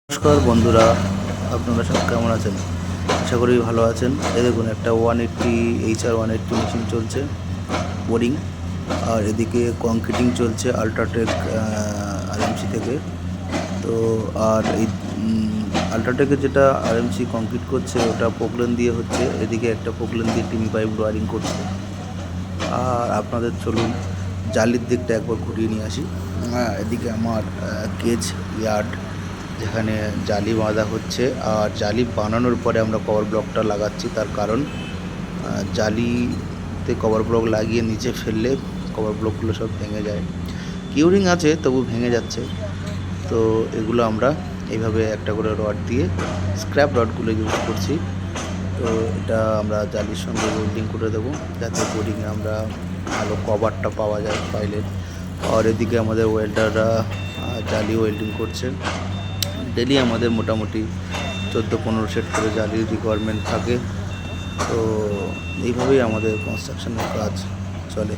নমস্কার বন্ধুরা, আপনারা সব কেমন আছেন? আশা করি ভালো আছেন। এই দেখুন, একটা 180 HR 180 মেশিন চলছে, বোরিং। আর এদিকে কংক্রিটিং চলছে আল্ট্রাটেক RMC থেকে। তো আর এই আল্ট্রাটেকের যেটা RMC কংক্রিট করছে ওটা পোকলেন দিয়ে হচ্ছে, এদিকে একটা পোকলেন দিয়ে টিমি পাইপ ওয়ারিং করছে। আর আপনাদের চলুন জালির দিকটা একবার ঘুরিয়ে নিয়ে আসি। এদিকে আমার কেজ ইয়ার্ড, যেখানে জালি বাঁধা হচ্ছে। আর জালি বানানোর পরে আমরা কভার ব্লকটা লাগাচ্ছি, তার কারণ জালিতে কভার ব্লক লাগিয়ে নিচে ফেললে কভার ব্লকগুলো সব ভেঙে যায়। কিউরিং আছে, তবু ভেঙে যাচ্ছে। তো এগুলো আমরা এইভাবে একটা করে রড দিয়ে, স্ক্র্যাপ রডগুলো ইউজ করছি। তো এটা আমরা জালির সঙ্গে ওয়েল্ডিং করে দেবো, যাতে বোরিংয়ে আমরা ভালো কভারটা পাওয়া যায় ফাইলের। আর এদিকে আমাদের ওয়েল্ডাররা জালি ওয়েল্ডিং করছে। ডেলি আমাদের মোটামুটি 14-15 সেট করে জালির রিকোয়ারমেন্ট থাকে। তো এইভাবেই আমাদের কনস্ট্রাকশনের কাজ চলে।